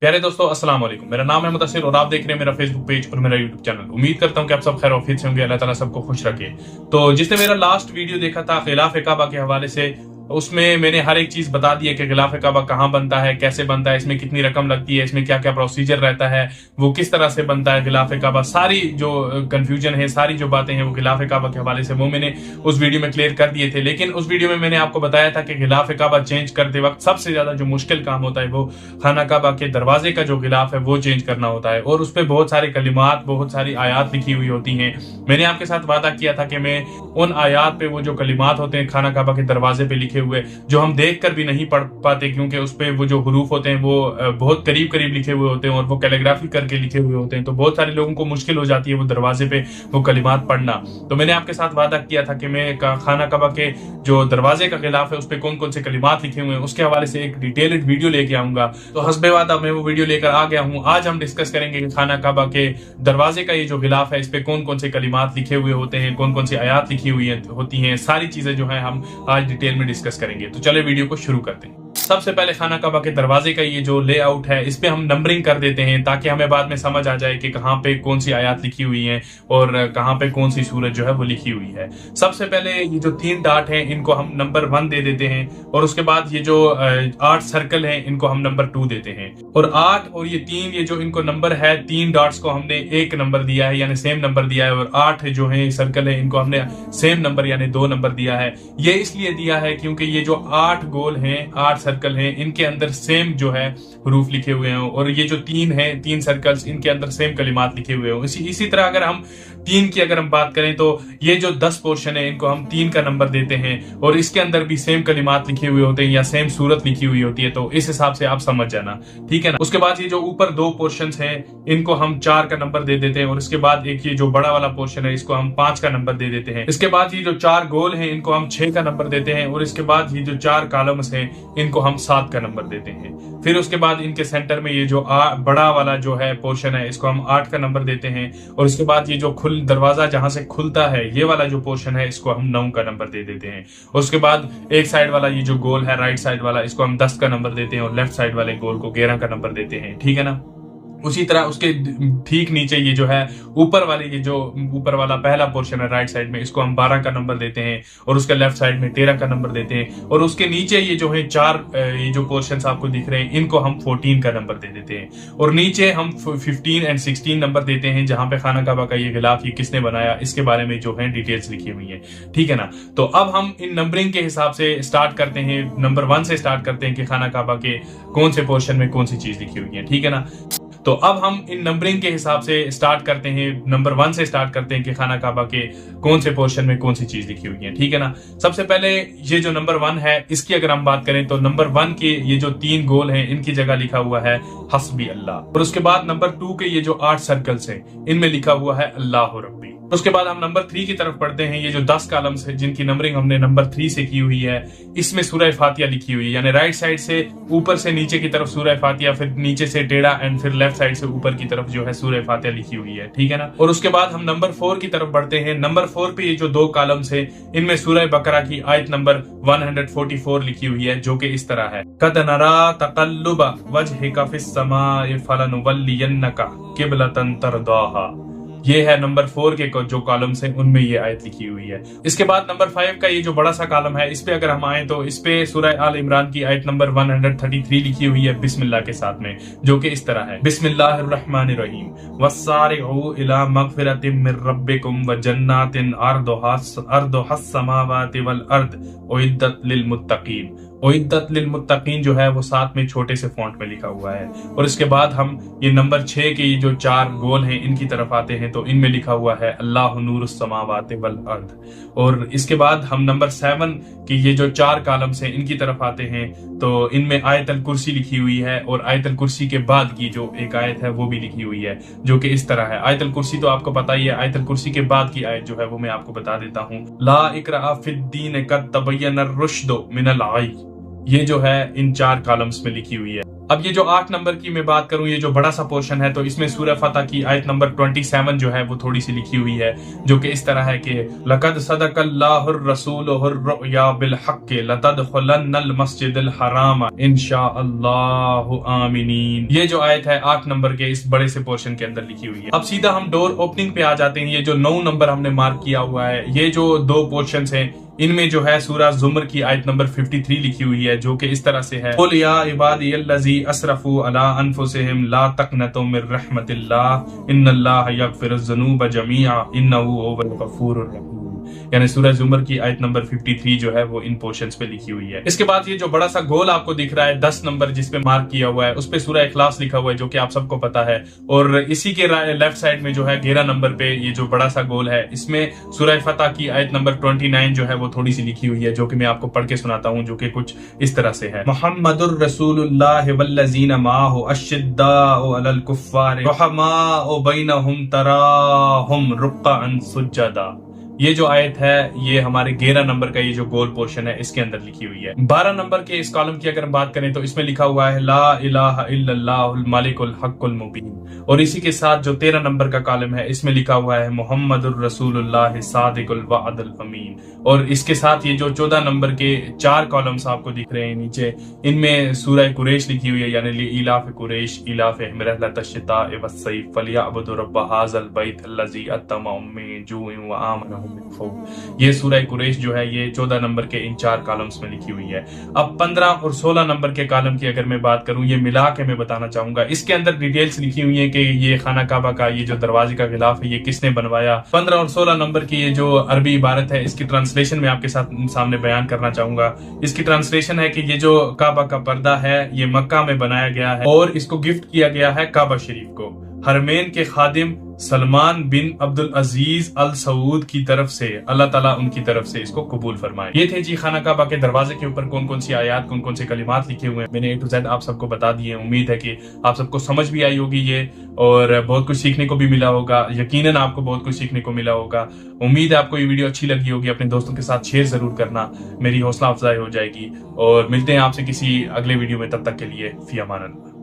प्यारे दोस्तों अस्सलाम वालेकुम। मेरा नाम है मुदस्सिर और आप देख रहे हैं मेरा फेसबुक पेज और मेरा यूट्यूब चैनल। उम्मीद करता हूं कि आप सब खैर ऑफियत से होंगे। अल्लाह ताला सबको खुश रखे। तो जिसने मेरा लास्ट वीडियो देखा था खिलाफ काबा के हवाले से, उसमें मैंने हर एक चीज बता दी है कि खिलाफ काबा कहाँ बनता है, कैसे बनता है, इसमें कितनी रकम लगती है, इसमें क्या क्या प्रोसीजर रहता है, वो किस तरह से बनता है खिलाफ काबा। सारी जो कंफ्यूजन है, सारी जो बातें हैं वो खिलाफ काबा के हवाले से वो मैंने उस वीडियो में क्लियर कर दिए थे। लेकिन उस वीडियो में मैंने आपको बताया था कि खिलाफ काबा चेंज करते वक्त सबसे ज्यादा जो मुश्किल काम होता है वो खाना काबा के दरवाजे का जो गिलाफ है वो चेंज करना होता है, और उस पर बहुत सारे कलिमात, बहुत सारी आयात लिखी हुई होती हैं। मैंने आपके साथ वादा किया था कि मैं उन आयात पे, वो जो कलिमात होते हैं खाना काबा के दरवाजे पे लिखे हुए, जो हम देख कर भी नहीं पढ़ पाते क्योंकि उस पे वो जो हुरूफ होते हैं वो बहुत करीब करीब लिखे हुए होते हैं और वो कैलीग्राफी करके लिखे हुए होते हैं, तो बहुत सारे लोगों को मुश्किल हो जाती है वो दरवाजे पे वो कलिमात पढ़ना। तो मैंने आपके साथ वादा किया था कि मैं खाना काबा के जो दरवाजे का खिलाफ है उस पे कौन कौन से कलिमात लिखे हुए हैं उसके हवाले से एक डिटेल्ड वीडियो लेके आऊंगा। तो हस्बे वादा मैं वो वीडियो लेकर आ गया हूँ। आज हम डिस्कस करेंगे कि खाना काबा के दरवाजे का ये जो गिलाफ है इस पे कौन कौन से कलिमात लिखे हुए होते हैं, कौन कौन सी आयात लिखी हुई होती हैं, सारी चीजें जो है हम आज डिटेल में डिस्कस करेंगे। तो चले वीडियो को शुरू करते हैं। सबसे पहले खाना काबा के दरवाजे का ये जो लेआउट है इस पे हम नंबरिंग कर देते हैं ताकि हमें बाद में समझ आ जाए कि कहाँ पे कौन सी आयत लिखी हुई है और कहाँ पे कौन सी सूरत जो है वो लिखी हुई है। सबसे पहले ये जो 3 डॉट हैं इनको हम नंबर 1 दे देते हैं, और उसके बाद ये जो 8 सर्कल हैं इनको हम नंबर 2 देते हैं। और 8 और ये 3, ये जो इनको नंबर है, 3 डॉट्स को हमने 1 नंबर दिया है यानी सेम नंबर दिया है, और 8 जो है सर्कल है इनको हमने सेम नंबर यानी 2 नंबर दिया है। ये इसलिए दिया है क्योंकि ये जो 8 गोल हैं, 8 सर्कल हैं, इनके अंदर सेम जो है हरूफ लिखे हुए हैं, और ये जो 3 हैं, 3 सर्कल्स, इनके अंदर सेम कलिमात लिखे हुए हैं। इसी तरह अगर हम 3 की अगर हम बात करें तो ये जो 10 पोर्शन है इनको हम 3 का नंबर देते हैं, और इसके अंदर भी सेम कलिमात लिखे हुए होते हैं या सेम सूरत लिखी हुई होती है। तो इस हिसाब से आप समझ जाना, ठीक है ना। उसके बाद ये जो ऊपर 2 पोर्शन हैं इनको हम 4 का नंबर दे देते हैं, और इसके बाद एक ये जो बड़ा वाला पोर्शन है इसको हम 5 का नंबर दे देते हैं। इसके बाद ये जो 4 गोल हैं इनको हम 6 का नंबर देते हैं, और इसके बाद ये जो 4 कॉलम्स हैं इनको हम 7 का नंबर देते हैं। फिर उसके बाद इनके सेंटर में ये जो बड़ा वाला जो है पोर्शन है इसको हम 8 का नंबर देते हैं, और इसके बाद ये जो दरवाजा जहां से खुलता है ये वाला जो पोर्शन है इसको हम 9 का नंबर दे देते हैं। और उसके बाद एक साइड वाला ये जो गोल है, राइट साइड वाला, इसको हम 10 का नंबर देते हैं, और लेफ्ट साइड वाले गोल को 11 का नंबर देते हैं, ठीक है ना। उसी तरह उसके ठीक नीचे ये जो है ऊपर वाला पहला पोर्शन है राइट साइड में, इसको हम 12 का नंबर देते हैं, और उसके लेफ्ट साइड में 13 का नंबर देते हैं। और उसके नीचे ये जो है 4 ये जो पोर्शंस आपको दिख रहे हैं इनको हम 14 का नंबर दे देते हैं, और नीचे हम 15 एंड 16 नंबर देते हैं जहां पे खाना काबा का ये गिलाफ ये किसने बनाया इसके बारे में जो है डिटेल्स लिखी हुई है, ठीक है ना। तो अब हम इन नंबरिंग के हिसाब से स्टार्ट करते हैं, नंबर 1 से स्टार्ट करते हैं कि खाना काबा के कौन से पोर्शन में कौन सी चीज लिखी हुई है, ठीक है ना। तो अब हम इन नंबरिंग के हिसाब से स्टार्ट करते हैं, नंबर 1 से स्टार्ट करते हैं कि खाना काबा के कौन से पोर्शन में कौन सी चीज लिखी हुई है, ठीक है ना। सबसे पहले ये जो नंबर 1 है इसकी अगर हम बात करें तो नंबर 1 के ये जो 3 गोल हैं इनकी जगह लिखा हुआ है हस्बी अल्लाह, और उसके बाद नंबर 2 के ये जो 8 सर्कल्स हैं इनमें लिखा हुआ है अल्लाह रब्बी। उसके बाद हम नंबर 3 की तरफ पढ़ते हैं। ये जो 10 कॉलम्स है जिनकी नंबरिंग हमने नंबर 3 से की हुई है, इसमें सूरह फातिहा लिखी हुई है, यानी राइट साइड से ऊपर से नीचे की तरफ सूरह फातिहा, फिर नीचे से टेढ़ा, एंड फिर लेफ्ट साइड से ऊपर की तरफ जो है सूरह फातिहा लिखी हुई है, ठीक है ना। और उसके बाद हम नंबर 4 की तरफ बढ़ते हैं। नंबर 4 पे ये जो 2 कॉलम्स है इनमें सूरह बकरा की आयत नंबर 144 लिखी हुई है, जो कि इस तरह है, कद नरा तक़ल्लुब वजहिका फिस समाए फलनुवल्लियन्नका क़िबलतन तरदाहा। ये है नंबर 4 के जो कॉलम्स हैं उनमें ये आयत लिखी हुई है। इसके बाद नंबर 5 का ये जो बड़ा सा कॉलम है इस पे अगर हम आए तो इस पे सूरह आल इमरान की आयत नंबर 133 लिखी हुई है बिस्मिल्लाह के साथ में, जो कि इस तरह है, बिस्मिल्लाहिर्रहमानिर्रहीम वस्सारिउ इला मगफिरतिम मिर रब्बिकुम व जन्नातिन अर्दुहस समावाति वल अर्द उइद्दत लिल मुत्तकीन। उइद्दत लिल मुत्तकीन जो है वो साथ में छोटे से फॉन्ट में लिखा हुआ है। और इसके बाद हम ये नंबर 6 के ये जो 4 गोल हैं इनकी तरफ आते हैं तो इनमें लिखा हुआ है अल्लाहु नूरुस समावाति वल अर्द। और इसके बाद हम नंबर 7 की ये जो 4 कॉलम्स हैं इनकी तरफ आते हैं तो इनमें आयतल कुर्सी लिखी हुई है, और आयतल कुर्सी के बाद की जो एक आयत है वो भी लिखी हुई है, जो कि इस तरह है। आयतल कुर्सी तो आपको पता ही है, आयतल कुर्सी के बाद की आयत जो है वो मैं आपको बता देता हूँ, ला इकरा फिद्दीन कद तबय्यन रुश्दु मिनल गय। ये जो है इन 4 कॉलम्स में लिखी हुई है। اب یہ جو 8 نمبر کی میں بات کروں، یہ جو بڑا سا پورشن ہے، تو اس میں سورہ فتح کی آیت نمبر 27 جو ہے وہ تھوڑی سی لکھی ہوئی ہے، جو کہ اس طرح ہے کہ لَقَدْ صَدَقَ اللَّهُ الرَّسُولُ الرُّؤْيَا بِالْحَقِّ لَتَدْخُلَنَّ الْمَسْجِدَ الْحَرَامَ إِنْ شَاءَ اللَّهُ آمِنِينَ۔ یہ جو آیت ہے 8 نمبر کے اس بڑے سے پورشن کے اندر لکھی ہوئی ہے۔ اب سیدھا ہم ڈور اوپننگ پہ آ جاتے ہیں۔ یہ جو 9 نمبر ہم نے مارک کیا ہوا ہے، یہ جو 2 پورشنز ہیں، ان میں جو ہے سورہ زمر کی آیت نمبر 53 لکھی ہوئی ہے، جو کہ اس طرح سے ہے، قُلْ يَا عِبَادِيَ الَّذِي أَسْرَفُوا عَلَىٰ أَنفُسِهِمْ لَا تَقْنَطُوا مِن رَحْمَةِ اللَّهِ إِنَّ اللَّهَ يَغْفِرُ الذُّنُوبَ جَمِيعًا إِنَّهُ هُوَ الْغَفُورُ الرَّحِيمُ۔ یعنی سورہ زمر کی آیت نمبر 53 جو ہے وہ ان پورشنز پہ لکھی ہوئی ہے۔ اس کے بعد یہ جو بڑا سا گول آپ کو دکھ رہا ہے 10 نمبر جس پہ مارک کیا ہوا ہے، اس پہ سورہ اخلاص لکھا ہوا ہے، جو کہ آپ سب کو پتا ہے، اور اسی کے لیفٹ سائڈ میں جو ہے 11 نمبر پہ یہ جو بڑا سا گول ہے، اس میں سورہ فتح کی آیت نمبر 29 جو ہے وہ تھوڑی سی لکھی ہوئی ہے، جو کہ میں آپ کو پڑھ کے سناتا ہوں، جو کہ کچھ اس طرح سے ہے، محمد الرسول اللہ والذین معہ اشداء علی الکفار رحماء بینہم تراہم رکعا سجدا۔ یہ جو آیت ہے یہ ہمارے 11 نمبر کا یہ جو گول پورشن ہے اس کے اندر لکھی ہوئی ہے۔ 12 نمبر کے اس کالم کی اگر ہم بات کریں تو اس میں لکھا ہوا ہے لا الہ الا اللہ الملک الحق المبین، اور اسی کے ساتھ جو 13 نمبر کا کالم ہے اس میں لکھا ہوا ہے محمد الرسول اللہ صادق الوعد الامین، اور اس کے ساتھ یہ جو 14 نمبر کے 4 کالمز آپ کو دکھ رہے ہیں نیچے، ان میں سورہ قریش لکھی ہوئی ہے، یعنی لإلاف قریش إِلَافِهِمْ رحلة الشتاء والصيف فليعبدوا رب هذا البيت الذي أطعمهم من جوع وآمنهم من خوف۔ یہ سورہ قریش جو ہے یہ 14 نمبر کے ان 4 کالمز میں لکھی ہوئی ہے۔ اب 15 اور 16 نمبر کے کالم کی اگر میں بات کروں، یہ ملا کے میں بتانا چاہوں گا، اس کے اندر ڈیٹیلز لکھی ہوئی ہیں کہ یہ خانہ کعبہ کا یہ جو دروازے کا غلاف ہے یہ کس نے بنوایا۔ 15 اور 16 نمبر کی یہ جو عربی عبارت ہے اس کی ٹرانسلیشن میں آپ کے سامنے بیان کرنا چاہوں گا۔ اس کی ٹرانسلیشن ہے کہ یہ جو کعبہ کا پردہ ہے یہ مکہ میں بنایا گیا ہے اور اس کو گفٹ کیا گیا ہے کعبہ شریف کو، حرمین کے خادم سلمان بن عبد العزیز ال سعود کی طرف سے، اللہ تعالیٰ ان کی طرف سے اس کو قبول فرمائے۔ یہ تھے جی خانہ کعبہ کے دروازے کے اوپر کون کون سی آیات، کون کون سے کلمات لکھے ہوئے ہیں، میں نے A to Z آپ سب کو بتا دیے۔ امید ہے کہ آپ سب کو سمجھ بھی آئی ہوگی یہ، اور بہت کچھ سیکھنے کو بھی ملا ہوگا، یقیناً آپ کو بہت کچھ سیکھنے کو ملا ہوگا۔ امید ہے آپ کو یہ ویڈیو اچھی لگی ہوگی، اپنے دوستوں کے ساتھ شیئر ضرور کرنا، میری حوصلہ افزائی ہو جائے گی، اور ملتے ہیں آپ سے کسی اگلے ویڈیو میں، تب تک کے لیے فی امان اللہ۔